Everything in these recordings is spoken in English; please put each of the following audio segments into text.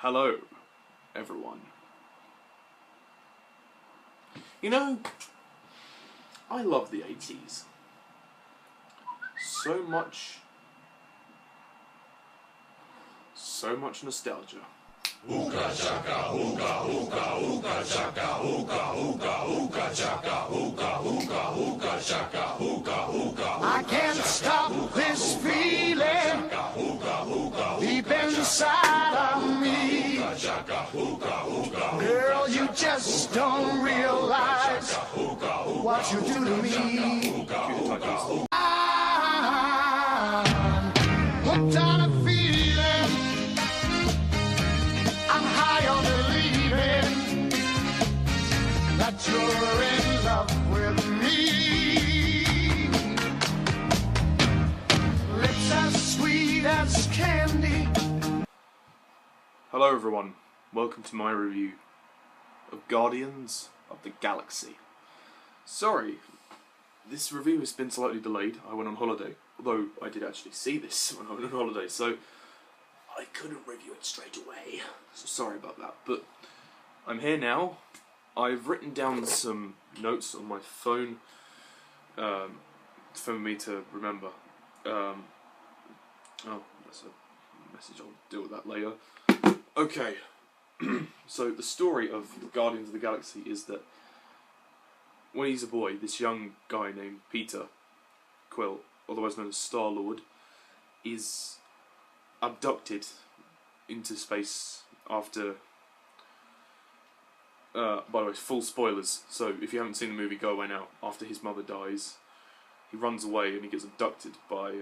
Hello, everyone. You know, I love the 80s. So much nostalgia. Ooga chaka, ooga, ooga, ooga chaka, ooga, ooga, ooga chaka, ooga, ooga, ooga chaka, ooga, ooga. I can't stop this feeling deep inside of me. Girl, you just don't realize what you do to me. I'm hooked on a feeling. I'm high on believing that you're in love with me. Lips as sweet as candy. Hello, everyone. Welcome to my review of Guardians of the Galaxy. Sorry, this review has been slightly delayed. I went on holiday, although I did actually see this when I went on holiday, so I couldn't review it straight away. So sorry about that, but I'm here now. I've written down some notes on my phone for me to remember. Oh, that's a message. I'll deal with that later. Okay, so the story of Guardians of the Galaxy is that when he's a boy, this young guy named Peter Quill, otherwise known as Star-Lord, is abducted into space after... by the way, full spoilers, so if you haven't seen the movie, go away now. After his mother dies, he runs away and he gets abducted by,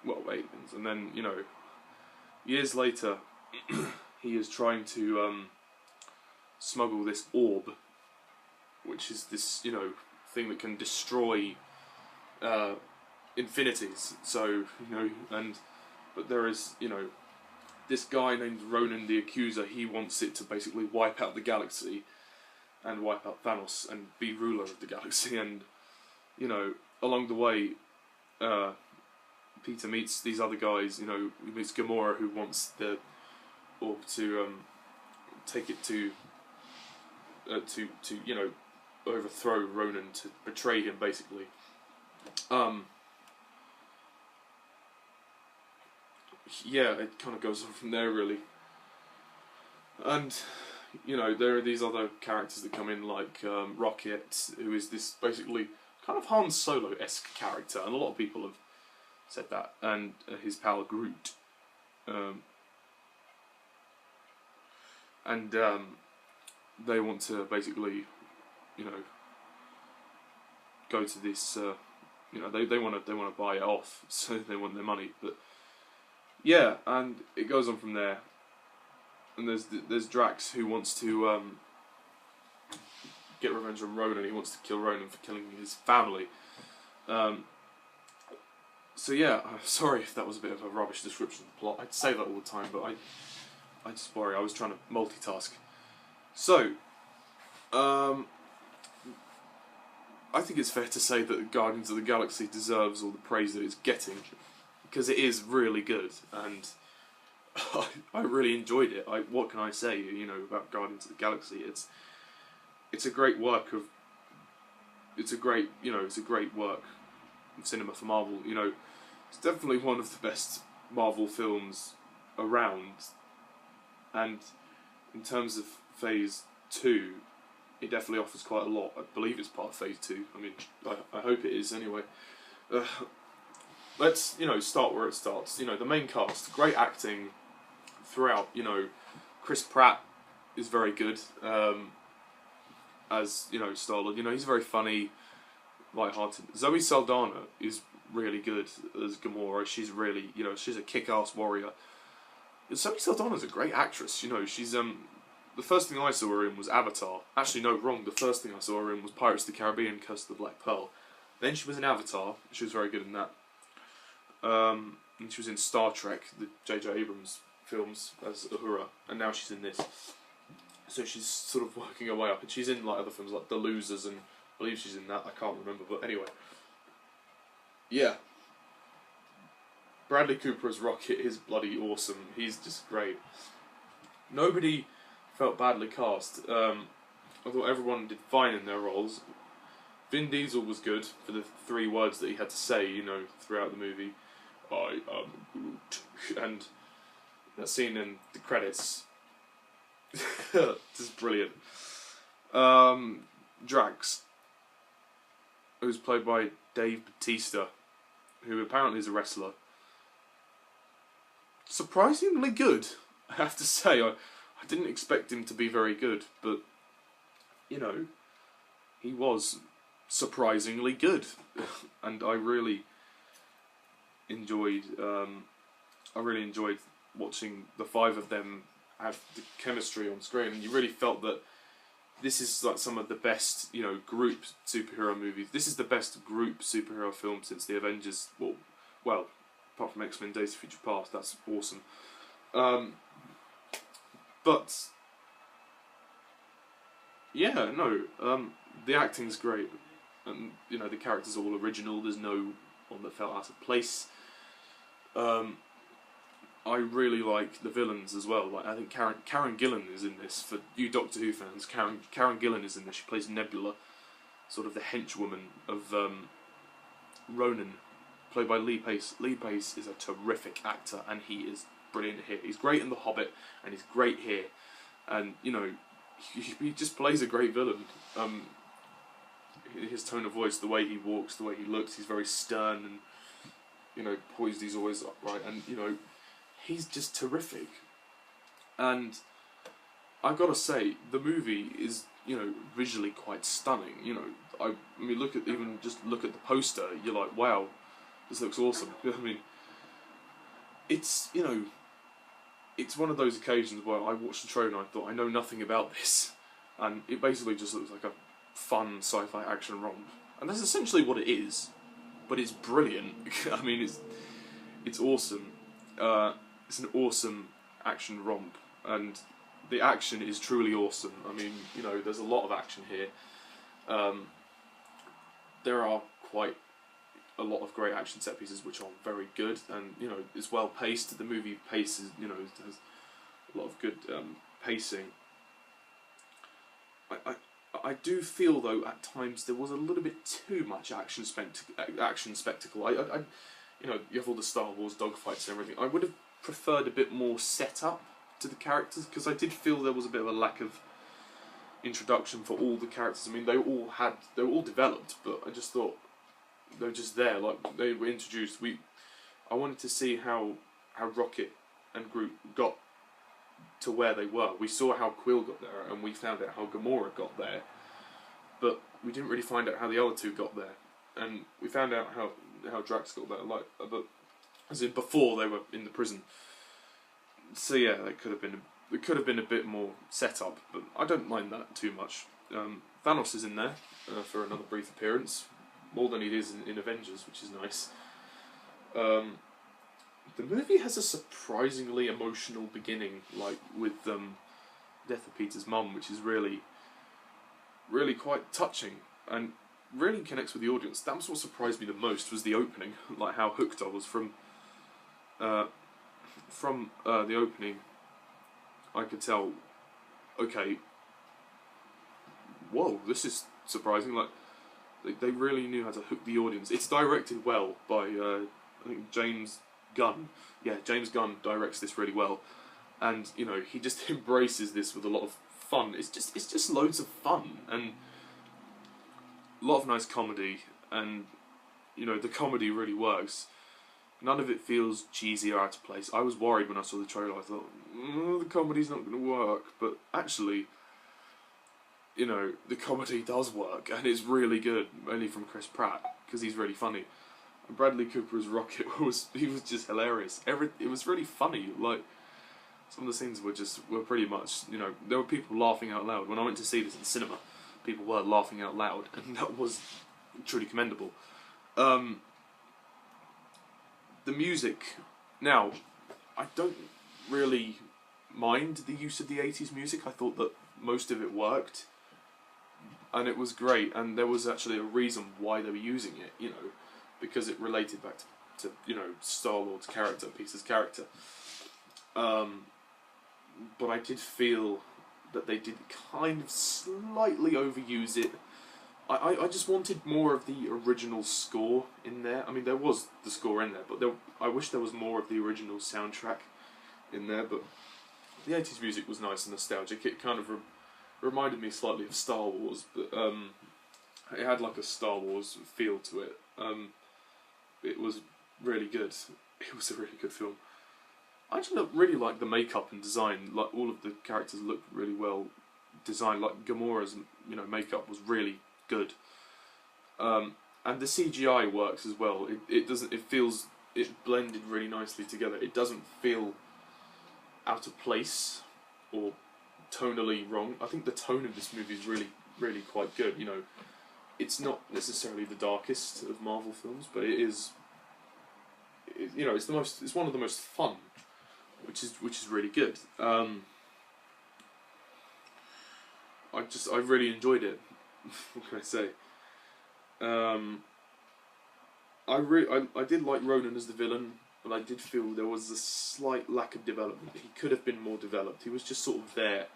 aliens. And then, you know, years later, he is trying to smuggle this orb, which is this, you know, thing that can destroy infinities. So, you know, but there is, you know, this guy named Ronan the Accuser. He wants it to basically wipe out the galaxy and wipe out Thanos and be ruler of the galaxy. And, you know, along the way, Peter meets these other guys. You know, he meets Gamora, who wants the orb to take it to you know, overthrow Ronan, to betray him, basically. Yeah, it kind of goes on from there, really. And, you know, there are these other characters that come in, like Rocket, who is this basically kind of Han Solo-esque character, and a lot of people have said that, and his pal Groot. They want to basically, you know, go to this, you know, they want to buy it off, so they want their money, but yeah, and it goes on from there. And there's Drax, who wants to get revenge on Ronan. He wants to kill Ronan for killing his family. So yeah, I'm sorry if that was a bit of a rubbish description of the plot. I'd say that all the time, but I just worry. I was trying to multitask. So, I think it's fair to say that Guardians of the Galaxy deserves all the praise that it's getting, because it is really good, and I really enjoyed it. What can I say, you know, about Guardians of the Galaxy? It's a great work of... It's a great work in cinema for Marvel. You know, it's definitely one of the best Marvel films around, and in terms of Phase 2, it definitely offers quite a lot. I believe it's part of Phase 2. I mean, I hope it is anyway. Let's, you know, start where it starts. You know, the main cast, great acting throughout. You know, Chris Pratt is very good as, you know, Star-Lord. You know, he's very funny, light-hearted. Zoe Saldana is really good as Gamora. She's really, you know, she's a kick-ass warrior. Zoe Saldana's a great actress. You know, she's the first thing I saw her in was Avatar. Actually, no, wrong. The first thing I saw her in was Pirates of the Caribbean: Curse of the Black Pearl. Then she was in Avatar. She was very good in that. And she was in Star Trek, the J.J. Abrams films, as Uhura, and now she's in this. So she's sort of working her way up, and she's in like other films like The Losers, and I believe she's in that. I can't remember, but anyway. Yeah. Bradley Cooper as Rocket is bloody awesome. He's just great. Nobody felt badly cast. I thought everyone did fine in their roles. Vin Diesel was good for the 3 words that he had to say, you know, throughout the movie. I am Groot. And that scene in the credits. Just brilliant. Drax, who's played by Dave Bautista, who apparently is a wrestler. Surprisingly good, I have to say. I didn't expect him to be very good, but, you know, he was surprisingly good. And I really enjoyed watching the 5 of them have the chemistry on screen, and you really felt that this is like some of the best, you know, group superhero movies. This is the best group superhero film since the Avengers. Well, apart from X-Men: Days of Future Past, that's awesome. But yeah, no, the acting's great, and you know the characters are all original. There's no one that felt out of place. I really like the villains as well. Like I think Karen Gillan is in this. For you Doctor Who fans, Karen Gillan is in this. She plays Nebula, sort of the henchwoman of Ronan, played by Lee Pace. Lee Pace is a terrific actor, and he is brilliant here. He's great in The Hobbit, and he's great here. And you know, he just plays a great villain. His tone of voice, the way he walks, the way he looks, he's very stern and, you know, poised. He's always upright, and you know, he's just terrific. And I've got to say, the movie is, you know, visually quite stunning. You know, I mean, look at the poster. You're like, wow, this looks awesome. I mean, it's, you know, it's one of those occasions where I watched the trailer and I thought, I know nothing about this, and it basically just looks like a fun sci-fi action romp, and that's essentially what it is. But it's brilliant. I mean, it's awesome. It's an awesome action romp, and the action is truly awesome. I mean, you know, there's a lot of action here. There are quite a lot of great action set pieces which are very good, and you know, it's well paced. The movie paces, you know, has a lot of good pacing. I do feel though at times there was a little bit too much action spectacle. You know, you have all the Star Wars dogfights and everything. I would have preferred a bit more setup to the characters, because I did feel there was a bit of a lack of introduction for all the characters. I mean, they were all developed, but I just thought they were just there, like they were introduced. I wanted to see how Rocket and Groot got to where they were. We saw how Quill got there, and we found out how Gamora got there, but we didn't really find out how the other two got there. And we found out how Drax got there, like, but as in before they were in the prison. So yeah, it could have been a bit more set up, but I don't mind that too much. Thanos is in there for another brief appearance, more than he is in Avengers, which is nice. The movie has a surprisingly emotional beginning, like with death of Peter's mum, which is really, really quite touching and really connects with the audience. That's what surprised me the most, was the opening, like how hooked I was from the opening. I could tell, okay, whoa, this is surprising. Like they really knew how to hook the audience. It's directed well by I think James Gunn. Yeah, James Gunn directs this really well, and you know, he just embraces this with a lot of fun. It's just loads of fun and a lot of nice comedy, and you know, the comedy really works. None of it feels cheesy or out of place. I was worried when I saw the trailer. I thought, the comedy's not going to work, but actually, you know, the comedy does work, and it's really good, mainly from Chris Pratt, because he's really funny. And Bradley Cooper's Rocket was just hilarious. It was really funny. Like, some of the scenes were pretty much, you know, there were people laughing out loud. When I went to see this in the cinema, people were laughing out loud, and that was truly commendable. The music, now, I don't really mind the use of the 80s music. I thought that most of it worked, and it was great, and there was actually a reason why they were using it, you know, because it related back to you know, Star-Lord's character, Peter's character. but I did feel that they did kind of slightly overuse it. I just wanted more of the original score in there. I mean, there was the score in there, but I wish there was more of the original soundtrack in there. But the 80s music was nice and nostalgic. It kind of reminded me slightly of Star Wars, but it had like a Star Wars feel to it. It was really good. It was a really good film. I just really like the makeup and design. Like, all of the characters looked really well designed. Like Gamora's, makeup was really good. And the CGI works as well. It blended really nicely together. It doesn't feel out of place or tonally wrong. I think the tone of this movie is really, really quite good. It's not necessarily the darkest of Marvel films, but it is. It's one of the most fun, which is really good. I really enjoyed it. What can I say? I did like Ronan as the villain, but I did feel there was a slight lack of development. He could have been more developed. He was just sort of there,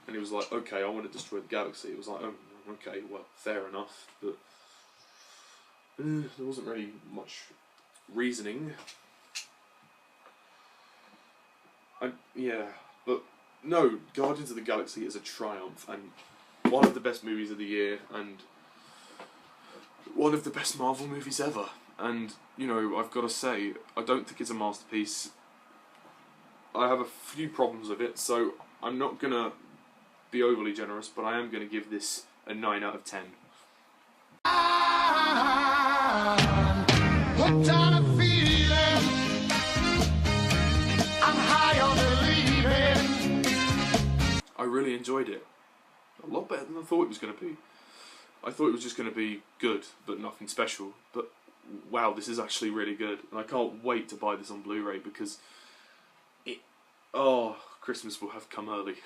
and he was like, okay, I want to destroy the galaxy. It was like, oh, okay, well, fair enough, but there wasn't really much reasoning. But no, Guardians of the Galaxy is a triumph, and one of the best movies of the year, and one of the best Marvel movies ever. And, I've got to say, I don't think it's a masterpiece. I have a few problems with it, so I'm not going to be overly generous, but I am going to give this a 9 out of 10. Hooked on a feeling, I'm high on believing. I really enjoyed it. A lot better than I thought it was going to be. I thought it was just going to be good, but nothing special. But wow, this is actually really good. And I can't wait to buy this on Blu-ray because Christmas will have come early.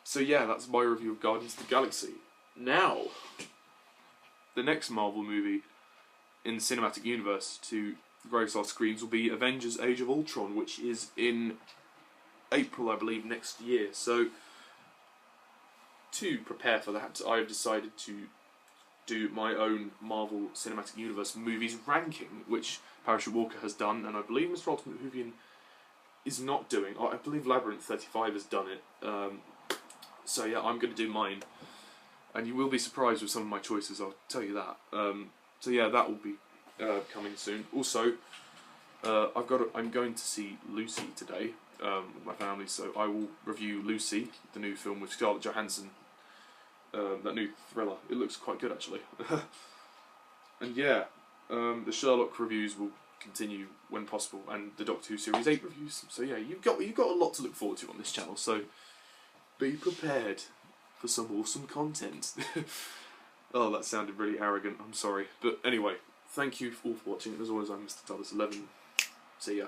So yeah, that's my review of Guardians of the Galaxy. Now, the next Marvel movie in the cinematic universe to grace our screens will be Avengers Age of Ultron, which is in April, I believe, next year. So, to prepare for that, I have decided to do my own Marvel Cinematic Universe movies ranking, which Parachute Walker has done, and I believe Mr. Ultimate Whovian is not doing. I believe Labyrinth 35 has done it. So yeah, I'm going to do mine. And you will be surprised with some of my choices, I'll tell you that. So yeah, that will be coming soon. Also, I'm going to see Lucy today with my family, so I will review Lucy, the new film with Scarlett Johansson, that new thriller. It looks quite good actually. And yeah, the Sherlock reviews will continue when possible, and the Doctor Who Series 8 reviews. So yeah, you've got a lot to look forward to on this channel. So be prepared for some awesome content. Oh, that sounded really arrogant. I'm sorry, but anyway, thank you all for watching. As always, I'm Mr. Dallas11. See ya.